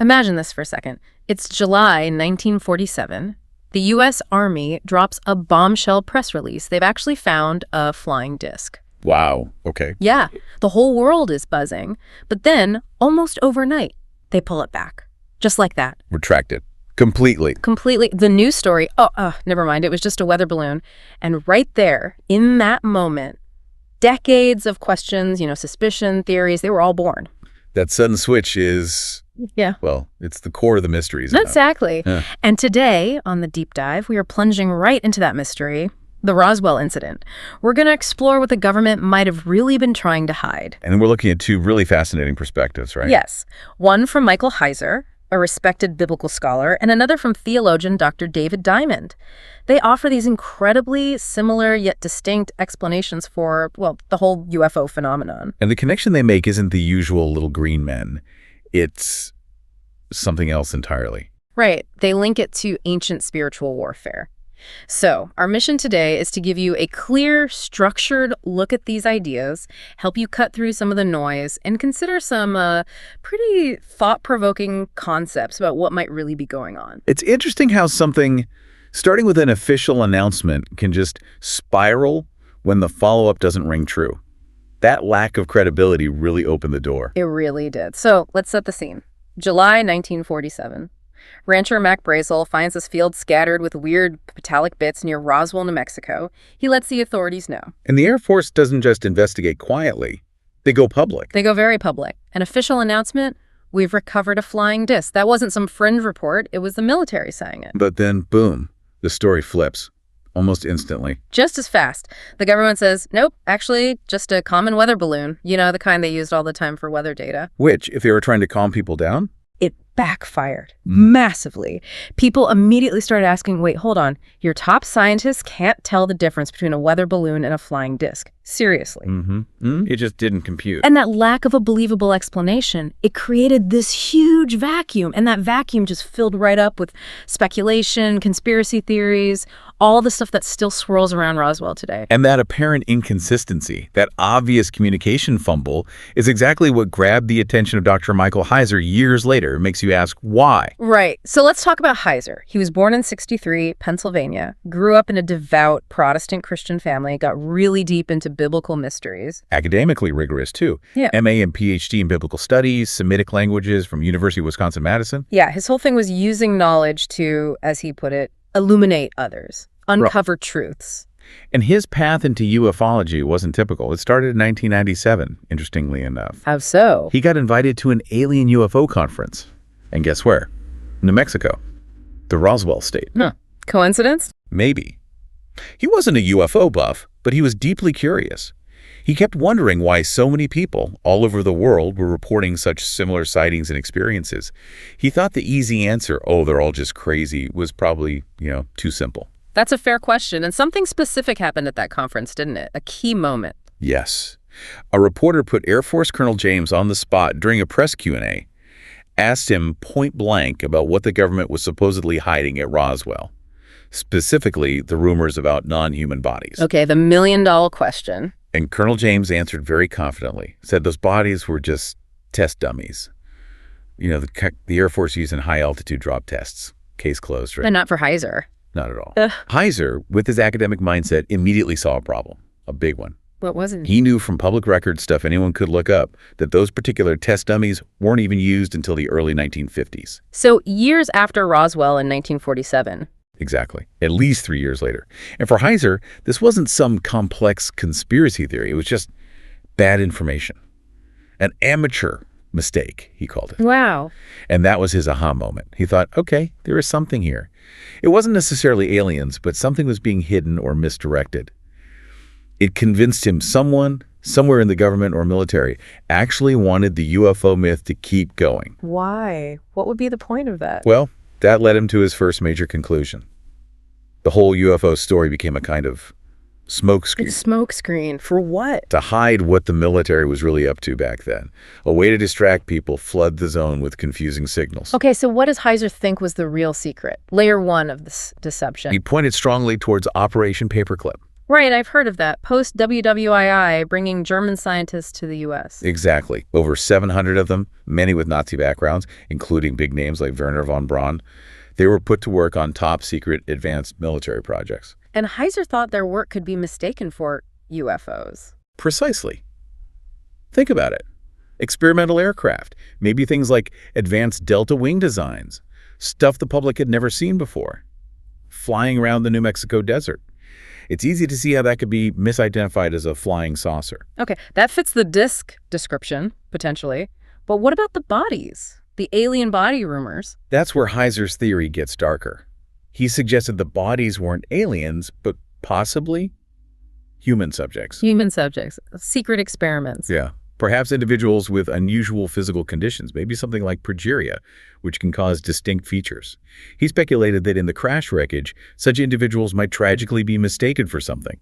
Imagine this for a second. It's July 1947. The U.S. Army drops a bombshell press release. They've actually found a flying disc. Wow. Okay. Yeah, the whole world is buzzing. But then, almost overnight, they pull it back. Just like that. Retracted. Completely. Completely. The news story, never mind. It was just a weather balloon. And right there, in that moment, decades of questions, suspicion, theories, they were all born. That sudden switch is, yeah, well, it's the core of the mystery, isn't it? Exactly. Yeah. And today, on the deep dive, we are plunging right into that mystery, the Roswell incident. We're going to explore what the government might have really been trying to hide. And then we're looking at two really fascinating perspectives, right? Yes. One from Michael Heiser, a respected biblical scholar, and another from theologian Dr. David Diamond. They offer these incredibly similar yet distinct explanations for, the whole UFO phenomenon. And the connection they make isn't the usual little green men. It's something else entirely. Right. They link it to ancient spiritual warfare. So, our mission today is to give you a clear, structured look at these ideas, help you cut through some of the noise, and consider some pretty thought-provoking concepts about what might really be going on. It's interesting how something, starting with an official announcement, can just spiral when the follow-up doesn't ring true. That lack of credibility really opened the door. It really did. So, let's set the scene. July 1947. Rancher Mac Brazel finds his field scattered with weird metallic bits near Roswell, New Mexico. He lets the authorities know. And the Air Force doesn't just investigate quietly. They go public. They go very public. An official announcement, we've recovered a flying disc. That wasn't some fringe report. It was the military saying it. But then, boom, the story flips. Almost instantly. Just as fast. The government says, nope, actually, just a common weather balloon. The kind they used all the time for weather data. Which, if they were trying to calm people down? It backfired massively. People immediately started asking, wait, hold on. Your top scientists can't tell the difference between a weather balloon and a flying disc. Seriously. It just didn't compute. And that lack of a believable explanation, it created this huge vacuum. And that vacuum just filled right up with speculation, conspiracy theories, all the stuff that still swirls around Roswell today. And that apparent inconsistency, that obvious communication fumble, is exactly what grabbed the attention of Dr. Michael Heiser years later. It makes you ask, why? Right. So let's talk about Heiser. He was born in '63, Pennsylvania, grew up in a devout Protestant Christian family, got really deep into biblical mysteries. Academically rigorous, too. Yeah. MA and PhD in biblical studies, Semitic languages from University of Wisconsin-Madison. Yeah, his whole thing was using knowledge to, as he put it, illuminate others, uncover truths. And his path into ufology wasn't typical. It started in 1997, interestingly enough. How so? He got invited to an alien UFO conference. And guess where? New Mexico. The Roswell state. Huh. Coincidence? Maybe. He wasn't a UFO buff, but he was deeply curious. He kept wondering why so many people all over the world were reporting such similar sightings and experiences. He thought the easy answer, they're all just crazy, was probably, too simple. That's a fair question. And something specific happened at that conference, didn't it? A key moment. Yes. A reporter put Air Force Colonel James on the spot during a press Q&A, asked him point blank about what the government was supposedly hiding at Roswell, specifically the rumors about non-human bodies. Okay, the million-dollar question. And Colonel James answered very confidently, said those bodies were just test dummies. The Air Force using high-altitude drop tests. Case closed, right? And not for Heiser. Not at all. Heiser, with his academic mindset, immediately saw a problem, a big one. What was it? He knew from public record stuff anyone could look up that those particular test dummies weren't even used until the early 1950s. So years after Roswell in 1947. Exactly. At least 3 years later. And for Heiser, this wasn't some complex conspiracy theory. It was just bad information. An amateur mistake, he called it. Wow. And that was his aha moment. He thought, okay, there is something here. It wasn't necessarily aliens, but something was being hidden or misdirected. It convinced him someone, somewhere in the government or military, actually wanted the UFO myth to keep going. Why? What would be the point of that? Well, that led him to his first major conclusion. The whole UFO story became a kind of smokescreen. Smokescreen for what? To hide what the military was really up to back then. A way to distract people, flood the zone with confusing signals. Okay, so what does Heiser think was the real secret? Layer one of this deception. He pointed strongly towards Operation Paperclip. Right, I've heard of that. Post-WWII, bringing German scientists to the U.S. Exactly. Over 700 of them, many with Nazi backgrounds, including big names like Werner von Braun. They were put to work on top-secret advanced military projects. And Heiser thought their work could be mistaken for UFOs. Precisely. Think about it. Experimental aircraft, maybe things like advanced delta wing designs, stuff the public had never seen before, flying around the New Mexico desert. It's easy to see how that could be misidentified as a flying saucer. Okay, that fits the disc description, potentially. But what about the bodies? The alien body rumors? That's where Heiser's theory gets darker. He suggested the bodies weren't aliens, but possibly human subjects. Human subjects. Secret experiments. Yeah. Perhaps individuals with unusual physical conditions, maybe something like progeria, which can cause distinct features. He speculated that in the crash wreckage, such individuals might tragically be mistaken for something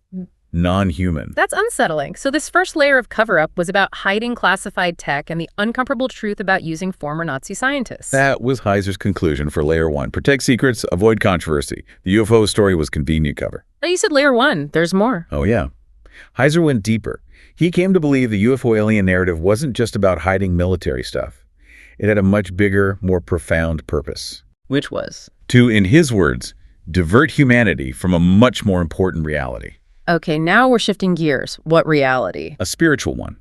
non-human. That's unsettling. So this first layer of cover-up was about hiding classified tech and the uncomfortable truth about using former Nazi scientists. That was Heiser's conclusion for Layer 1. Protect secrets, avoid controversy. The UFO story was convenient cover. Oh, you said layer 1. There's more. Oh, yeah. Heiser went deeper. He came to believe the UFO alien narrative wasn't just about hiding military stuff. It had a much bigger, more profound purpose. Which was? To, in his words, divert humanity from a much more important reality. Okay, now we're shifting gears. What reality? A spiritual one.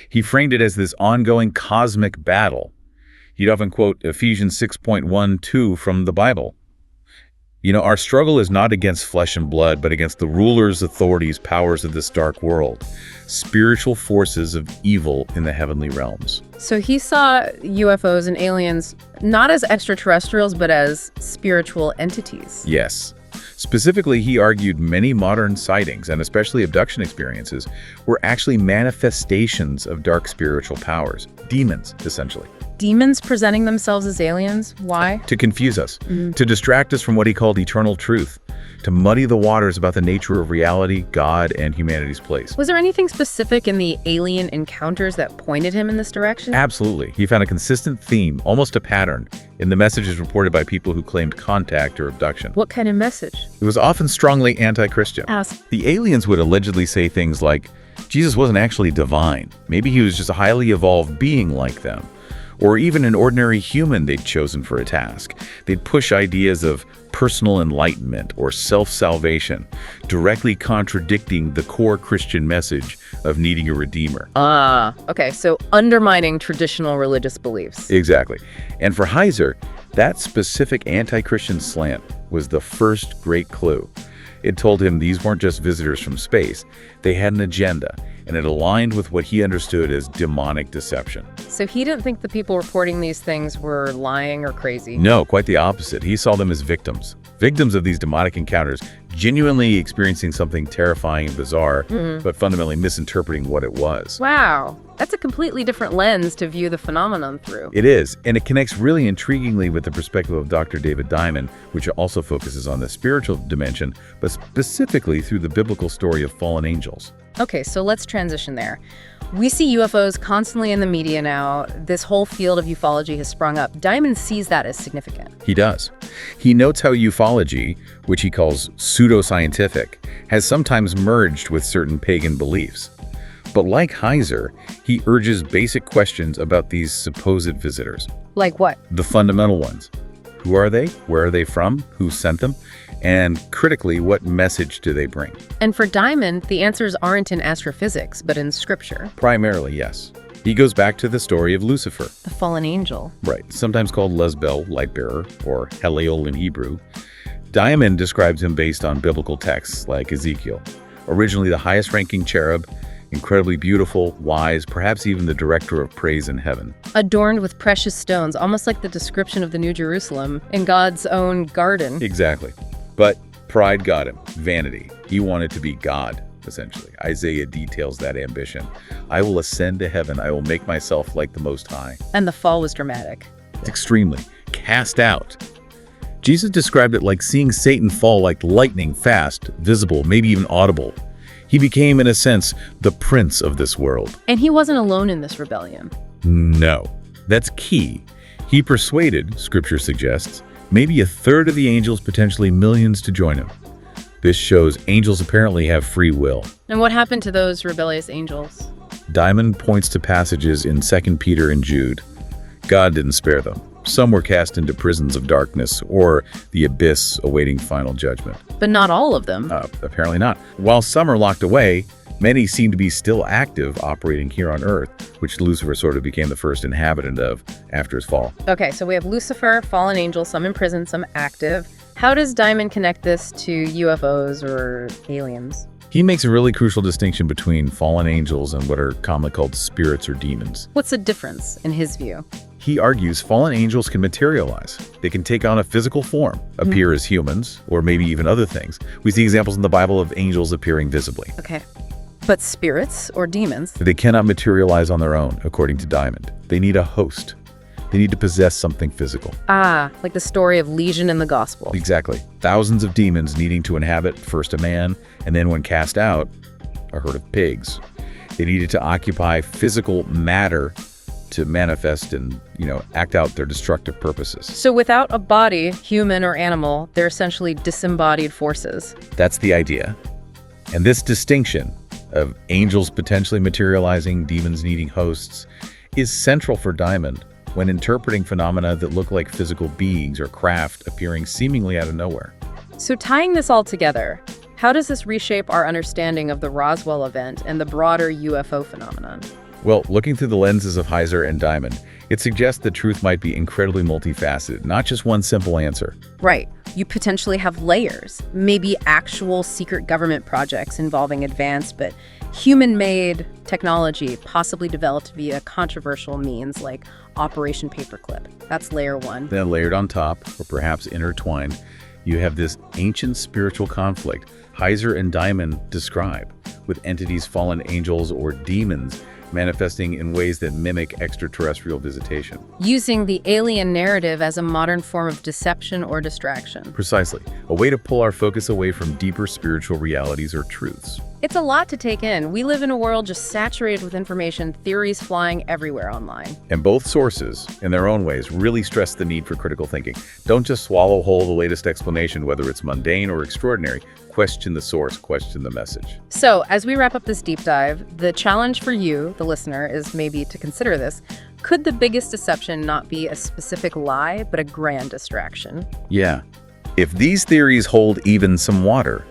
He framed it as this ongoing cosmic battle. He'd often quote Ephesians 6.1-2 from the Bible. You know, our struggle is not against flesh and blood, but against the rulers, authorities, powers of this dark world, spiritual forces of evil in the heavenly realms. So he saw UFOs and aliens not as extraterrestrials, but as spiritual entities. Yes. Specifically, he argued many modern sightings, and especially abduction experiences, were actually manifestations of dark spiritual powers, demons, essentially. Demons presenting themselves as aliens? Why? To confuse us, to distract us from what he called eternal truth, to muddy the waters about the nature of reality, God, and humanity's place. Was there anything specific in the alien encounters that pointed him in this direction? Absolutely. He found a consistent theme, almost a pattern, in the messages reported by people who claimed contact or abduction. What kind of message? It was often strongly anti-Christian. Ask. The aliens would allegedly say things like, Jesus wasn't actually divine. Maybe he was just a highly evolved being like them. Or even an ordinary human they'd chosen for a task. They'd push ideas of personal enlightenment or self-salvation, directly contradicting the core Christian message of needing a redeemer. Okay, so undermining traditional religious beliefs. Exactly. And for Heiser, that specific anti-Christian slant was the first great clue. It told him these weren't just visitors from space. They had an agenda, and it aligned with what he understood as demonic deception. So he didn't think the people reporting these things were lying or crazy? No, quite the opposite. He saw them as victims. Victims of these demonic encounters, genuinely experiencing something terrifying and bizarre, but fundamentally misinterpreting what it was. Wow, that's a completely different lens to view the phenomenon through. It is, and it connects really intriguingly with the perspective of Dr. David Diamond, which also focuses on the spiritual dimension, but specifically through the biblical story of fallen angels. Okay, so let's transition there. We see UFOs constantly in the media now. This whole field of ufology has sprung up. Diamond sees that as significant. He does. He notes how ufology, which he calls pseudoscientific, has sometimes merged with certain pagan beliefs. But like Heiser, he urges basic questions about these supposed visitors. Like what? The fundamental ones. Who are they? Where are they from? Who sent them? And critically, what message do they bring? And for Diamond, the answers aren't in astrophysics, but in scripture. Primarily, yes. He goes back to the story of Lucifer. The fallen angel. Right, sometimes called Lesbel, light bearer, or Heliol in Hebrew. Diamond describes him based on biblical texts like Ezekiel. Originally the highest-ranking cherub, incredibly beautiful, wise, perhaps even the director of praise in heaven. Adorned with precious stones, almost like the description of the New Jerusalem in God's own garden. Exactly. But pride got him. Vanity. He wanted to be God, essentially. Isaiah details that ambition. I will ascend to heaven. I will make myself like the Most High. And the fall was dramatic. Extremely. Cast out. Jesus described it like seeing Satan fall like lightning, fast, visible, maybe even audible. He became, in a sense, the prince of this world. And he wasn't alone in this rebellion. No. That's key. He persuaded, Scripture suggests, maybe a third of the angels, potentially millions, to join him. This shows angels apparently have free will. And what happened to those rebellious angels? Diamond points to passages in 2 Peter and Jude. God didn't spare them. Some were cast into prisons of darkness or the abyss awaiting final judgment. But not all of them. Apparently not. While some are locked away, many seem to be still active, operating here on Earth, which Lucifer sort of became the first inhabitant of after his fall. Okay, so we have Lucifer, fallen angel, some in prison, some active. How does Diamond connect this to UFOs or aliens? He makes a really crucial distinction between fallen angels and what are commonly called spirits or demons. What's the difference in his view? He argues fallen angels can materialize. They can take on a physical form, appear as humans, or maybe even other things. We see examples in the Bible of angels appearing visibly. Okay. But spirits or demons? They cannot materialize on their own, according to Diamond. They need a host. They need to possess something physical. Ah, like the story of Legion in the Gospel. Exactly. Thousands of demons needing to inhabit first a man, and then when cast out, a herd of pigs. They needed to occupy physical matter to manifest and, act out their destructive purposes. So without a body, human or animal, they're essentially disembodied forces. That's the idea. And this distinction of angels potentially materializing, demons needing hosts, is central for Diamond when interpreting phenomena that look like physical beings or craft appearing seemingly out of nowhere. So tying this all together, how does this reshape our understanding of the Roswell event and the broader UFO phenomenon? Well, looking through the lenses of Heiser and Diamond, it suggests that truth might be incredibly multifaceted, not just one simple answer. Right. You potentially have layers, maybe actual secret government projects involving advanced but human-made technology possibly developed via controversial means like Operation Paperclip. That's layer one. Then layered on top, or perhaps intertwined, you have this ancient spiritual conflict Heiser and Diamond describe, with entities, fallen angels, or demons manifesting in ways that mimic extraterrestrial visitation. Using the alien narrative as a modern form of deception or distraction. Precisely. A way to pull our focus away from deeper spiritual realities or truths. It's a lot to take in. We live in a world just saturated with information, theories flying everywhere online. And both sources, in their own ways, really stress the need for critical thinking. Don't just swallow whole the latest explanation, whether it's mundane or extraordinary. Question the source, question the message. So, as we wrap up this deep dive, the challenge for you, the listener, is maybe to consider this. Could the biggest deception not be a specific lie, but a grand distraction? Yeah. If these theories hold even some water,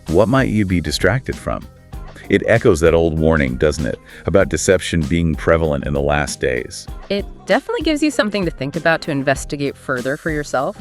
what might you be distracted from? It echoes that old warning, doesn't it, about deception being prevalent in the last days. It definitely gives you something to think about to investigate further for yourself.